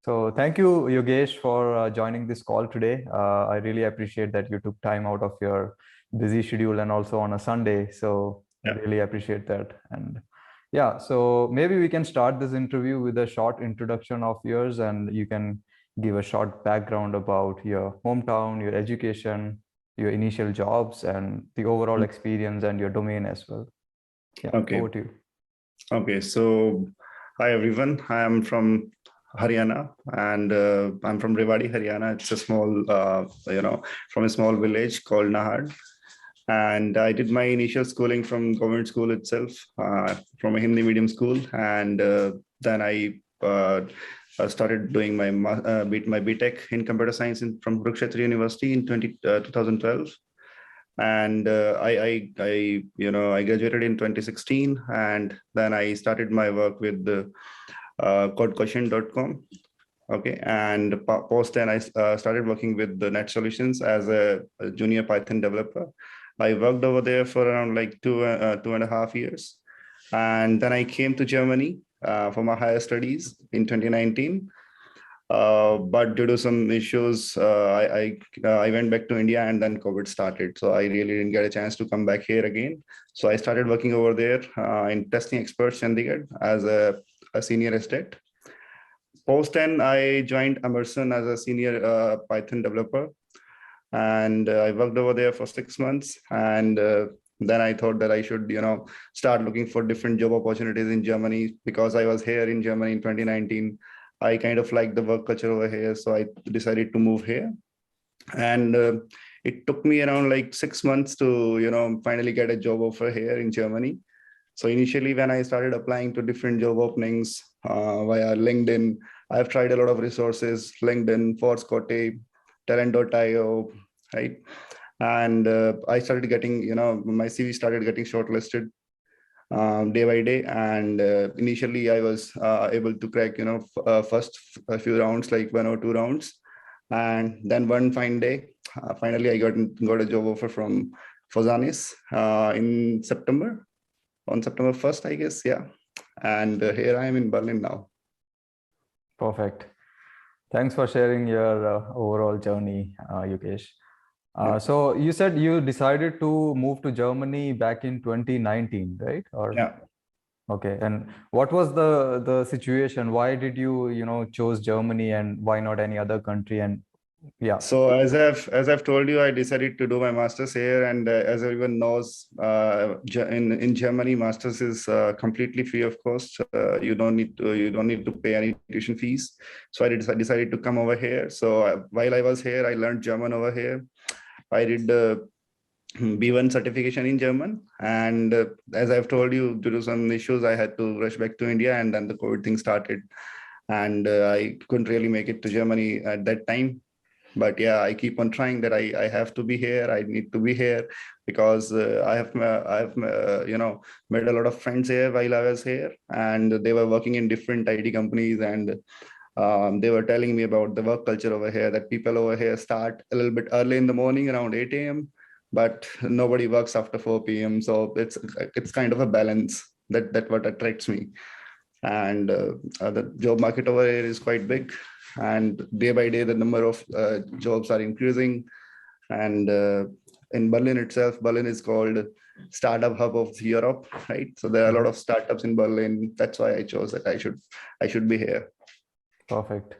So thank you, Yogesh, for joining this call today. I really appreciate that you took time out of your busy schedule and also on a Sunday. So I Yeah. really appreciate that. And yeah, so maybe we can start this interview with a short introduction of yours, and you can give a short background about your hometown, your education, your initial jobs, and the overall experience and your domain as well. Yeah, Okay. over to you. Okay. So, hi everyone. I am from Haryana, and I'm from Rewari, Haryana. It's a small, from a small village called Nahad. And I did my initial schooling from government school itself, from a Hindi medium school, and then I started doing my BTech in computer science from Kurukshetra University in 2012. And I graduated in 2016, and then I started my work with the codequestion.com. Okay, and post then I started working with the Net Solutions as a junior Python developer. I worked over there for around like 2.5 years, and then I came to Germany for my higher studies in 2019. But due to some issues, I went back to India, and then COVID started. So I really didn't get a chance to come back here again. So I started working over there in testing experts Chandigarh as a senior estate. Post then I joined Emerson as a senior Python developer, and I worked over there for 6 months. And then I thought that I should, start looking for different job opportunities in Germany, because I was here in Germany in 2019. I kind of liked the work culture over here, so I decided to move here. And it took me around like 6 months to, finally get a job offer here in Germany. So initially, when I started applying to different job openings via LinkedIn, I've tried a lot of resources: LinkedIn, Foursquare, Talent.io, right? And I started getting, my CV started getting shortlisted day by day. And initially, I was able to crack, first a few rounds, like 1 or 2 rounds. And then one fine day, finally, I got a job offer from Fozanis in September, on September 1st, I guess. Yeah. And here I am in Berlin now. Perfect. Thanks for sharing your overall journey, Yukesh. So you said you decided to move to Germany back in 2019, right? Or Yeah. okay. And what was the situation? Why did you, chose Germany, and why not any other country? And yeah. So as I've told you, I decided to do my masters here, and as everyone knows, in Germany, masters is completely free of cost. You don't need to pay any tuition fees. So I decided to come over here. So while I was here, I learned German over here. I did B1 certification in German, and as I've told you, due to some issues, I had to rush back to India, and then the COVID thing started, and I couldn't really make it to Germany at that time. But yeah, I keep on trying that I have to be here. I need to be here, because I have made a lot of friends here while I was here, and they were working in different IT companies. And they were telling me about the work culture over here, that people over here start a little bit early in the morning, around 8 a.m., but nobody works after 4 p.m. So it's kind of a balance that what attracts me. And the job market over here is quite big, and day by day the number of jobs are increasing. And in Berlin itself, Berlin is called startup hub of Europe, right? So there are a lot of startups in Berlin. That's why I chose that I should be here. Perfect.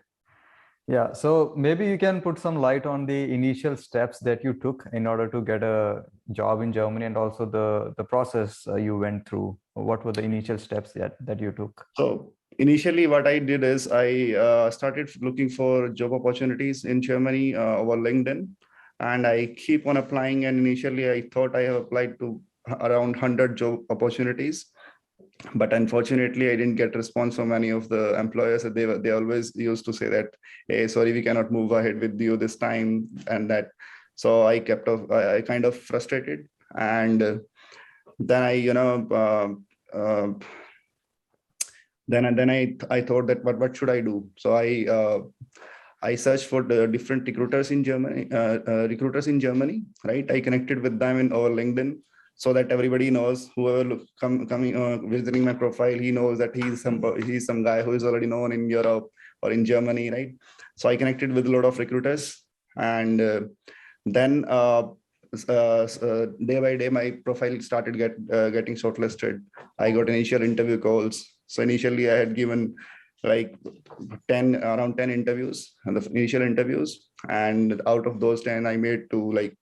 Yeah, so maybe you can put some light on the initial steps that you took in order to get a job in Germany, and also the process you went through. What were the initial steps that you took? So initially, what I did is I started looking for job opportunities in Germany over LinkedIn, and I keep on applying. And initially, I thought I have applied to around 100 job opportunities, but unfortunately, I didn't get response from any of the employers. They always used to say that, hey, sorry, we cannot move ahead with you this time, and that. So I kind of frustrated, and then I thought that what should I do? So I searched for the different recruiters in Germany, right? I connected with them over LinkedIn, so that everybody knows, whoever coming visiting my profile, he knows that he's some guy who is already known in Europe or in Germany, right? So I connected with a lot of recruiters, and then day by day my profile started getting shortlisted. I got initial interview calls. So initially I had given like around 10 interviews, and the initial interviews, and out of those 10 I made to like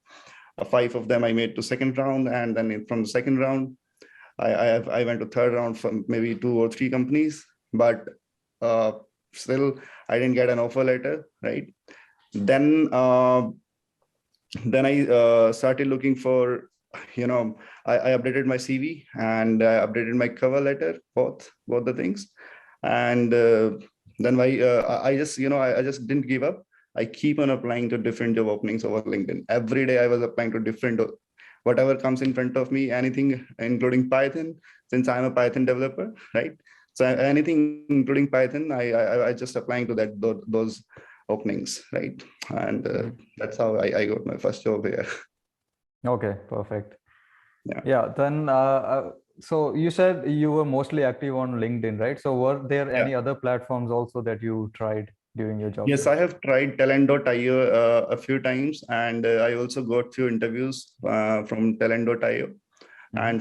five of them I made to second round, and then from the second round I went to third round from maybe 2 or 3 companies, but still I didn't get an offer letter, right? Then I started looking for, I updated my CV and I updated my cover letter, both the things. And then I just, I just didn't give up. I keep on applying to different job openings over LinkedIn. Every day I was applying to different, whatever comes in front of me, anything, including Python, since I'm a Python developer, right? So anything including Python, I just applying to those openings, right? And that's how I got my first job here. Okay, perfect. Yeah. Yeah, then so you said you were mostly active on LinkedIn, right? So were there Yeah. any other platforms also that you tried during your job Yes, I search? have tried talent.io a few times, and I also got few interviews from talent.io. Mhm. And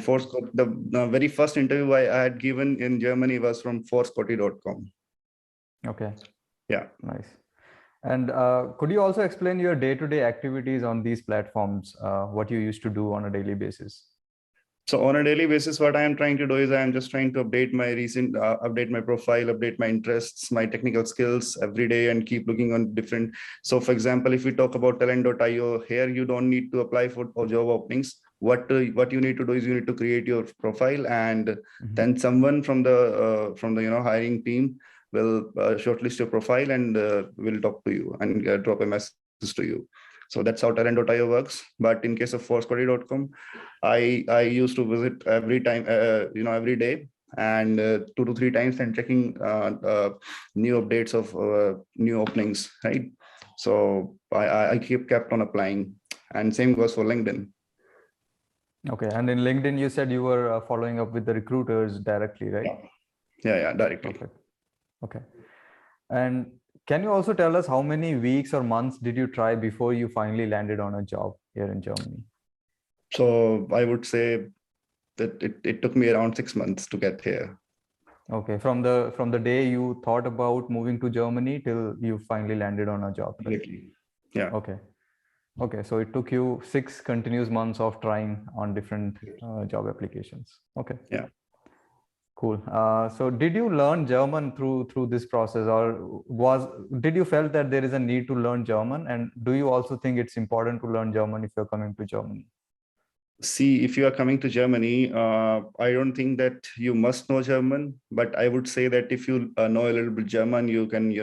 the very first interview I had given in Germany was from forscotty.com. Okay, Yeah. nice. And could you also explain your day-to-day activities on these platforms, what you used to do on a daily basis? So on a daily basis, what I am trying to do is I am just trying to update my profile, update my interests, my technical skills every day, and keep looking on different. So for example, if we talk about talent.io, here you don't need to apply for job openings. What you need to do is you need to create your profile, and Mhm. then someone from the hiring team will shortlist your profile and will talk to you and drop a message to you. So that's how talent.io works. But in case of forscotty.com, I used to visit every time, every day, and 2 to 3 times, and checking new updates of new openings, right? So I kept on applying, and same goes for LinkedIn. Okay, and in LinkedIn, you said you were following up with the recruiters directly, right? Yeah, yeah, directly. Perfect. Okay. And can you also tell us how many weeks or months did you try before you finally landed on a job here in Germany? So I would say that it took me around 6 months to get here. Okay, from the day you thought about moving to Germany till you finally landed on a job, right? Exactly. Yeah. Okay. Okay, so it took you 6 continuous months of trying on different job applications. Okay. Yeah. Cool. So did you learn German through this process, or did you felt that there is a need to learn German? And do you also think it's important to learn German if you're coming to Germany? See, if you are coming to Germany, I don't think that you must know German, but I would say that if you know a little bit German, you can,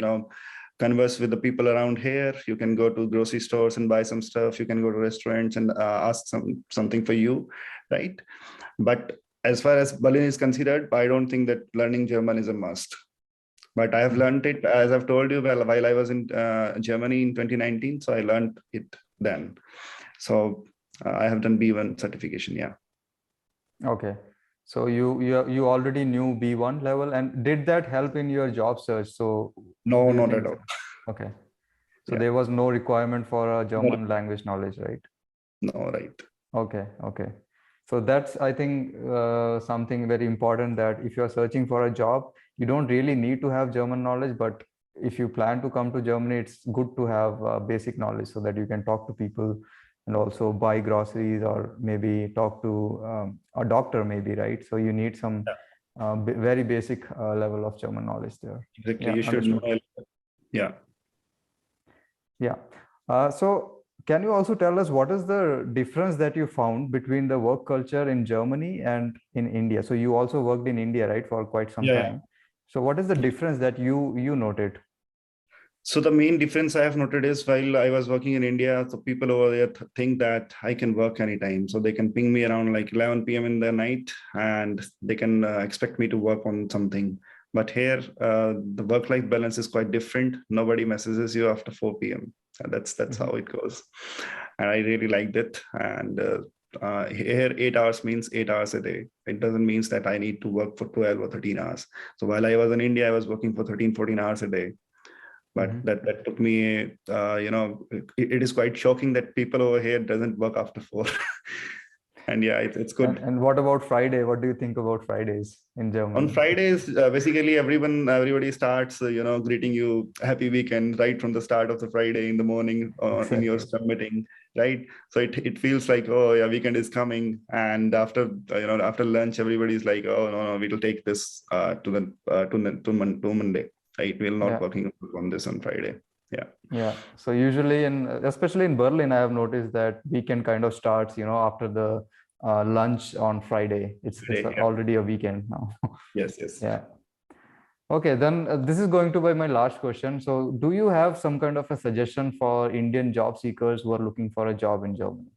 converse with the people around here. You can go to grocery stores and buy some stuff. You can go to restaurants and ask something for you, right? But as far as Berlin is considered, I don't think that learning German is a must. But I have Mhm. learned it, as I've told you, well, while I was in Germany in 2019. So I learned it then. So I have done B1 certification. Yeah. Okay. So you already knew B1 level, and did that help in your job search? So No, do you not at think? all. Okay. So Yeah. there was no requirement for a No, German language knowledge, right? no, right. Okay, okay. So that's, I think, something very important, that if you're searching for a job, you don't really need to have German knowledge, but if you plan to come to Germany, it's good to have basic knowledge so that you can talk to people and also buy groceries, or maybe talk to a doctor, maybe, right? So you need some Yeah, very basic level of German knowledge there. exactly. Yeah, You should know. understood. Yeah. Yeah. So can you also tell us what is the difference that you found between the work culture in Germany and in India? So you also worked in India, right, for quite some Yeah, time. So what is the difference that you noted? so the main difference I have noted is, while I was working in India, so people over there think that I can work anytime. So they can ping me around like 11 p.m. in the night, and they can expect me to work on something. But here, the work-life balance is quite different. Nobody messages you after 4 p.m. And that's how Mhm. it goes. And I really liked it. And here 8 hours means 8 hours a day. It doesn't mean that I need to work for 12 or 13 hours. So while I was in India, I was working for 13, 14 hours a day. But that took me, it is quite shocking that people over here doesn't work after 4. And yeah, it's good. And what about Friday? What do you think about Fridays in On Germany? Fridays, basically everybody starts, greeting you happy weekend right from the start of the Friday in the morning in your Exactly. scrum meeting, right? So it feels like, oh yeah, weekend is coming, and after lunch, everybody's like, oh no, we'll take this to Monday, right? We're not Yeah. working on this on Friday. Yeah. Yeah. So usually especially in Berlin, I have noticed that weekend kind of starts, after the lunch on Friday. It's Friday, yeah. already a weekend now. Yes, yes. Yeah. Okay, then this is going to be my last question. So, do you have some kind of a suggestion for Indian job seekers who are looking for a job in Germany?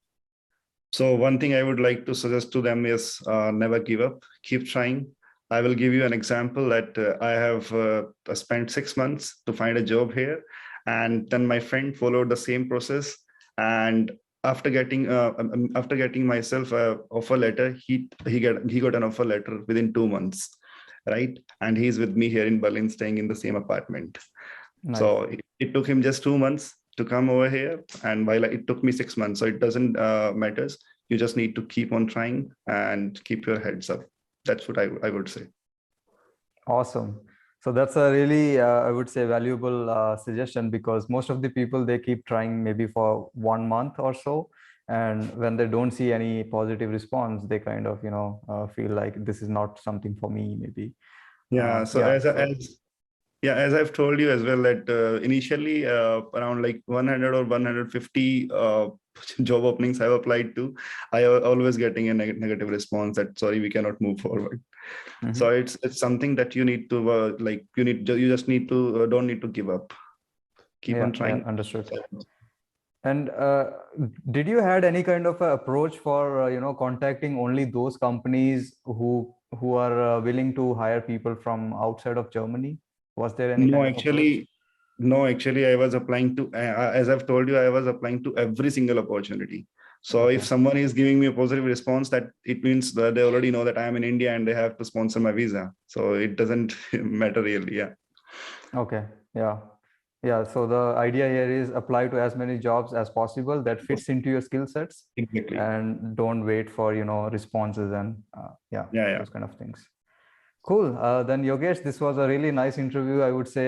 So one thing I would like to suggest to them is never give up, keep trying. I will give you an example that I have spent 6 months to find a job here, and then my friend followed the same process. And after getting myself a offer letter, he got an offer letter within 2 months, right? And he's with me here in Berlin, staying in the same apartment. Nice. So it took him just 2 months to come over here, and while it took me 6 months, so it doesn't matters. You just need to keep on trying and keep your heads up. That's what I would say. Awesome. So that's a really, I would say, valuable suggestion, because most of the people, they keep trying maybe for 1 month or so, and when they don't see any positive response, they kind of, feel like this is not something for me, maybe. Yeah. So Yeah. So as I've told you as well, that initially around like 100 or 150 job openings I've applied to, I always getting a negative response that sorry, we cannot move forward. So mhm. it's something that you need to you just need to don't need to give up. Keep Yeah, on yeah, trying. understood. And did you had any kind of a approach for contacting only those companies who are willing to hire people from outside of Germany? Was there any No, kind of approach? actually, no, actually, I was applying to, as I've told you, I was applying to every single opportunity. So if Okay. someone is giving me a positive response, that it means that they already know that I am in India and they have to sponsor my visa. So it doesn't matter really. Yeah. Okay. Yeah. Yeah. So the idea here is apply to as many jobs as possible that fits into your skill sets, Exactly. and don't wait for responses and yeah, Yeah. Yeah. those kind of things. Cool. Then Yogesh, this was a really nice interview. I would say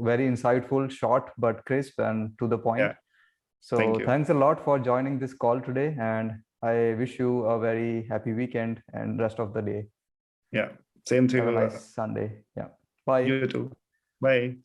very insightful, short but crisp and to the point. Yeah. Thank So you. thanks a lot for joining this call today, and I wish you a very happy weekend and rest of the day. Yeah. Same to Have a you. nice Sunday. Yeah. Bye. You too. Bye.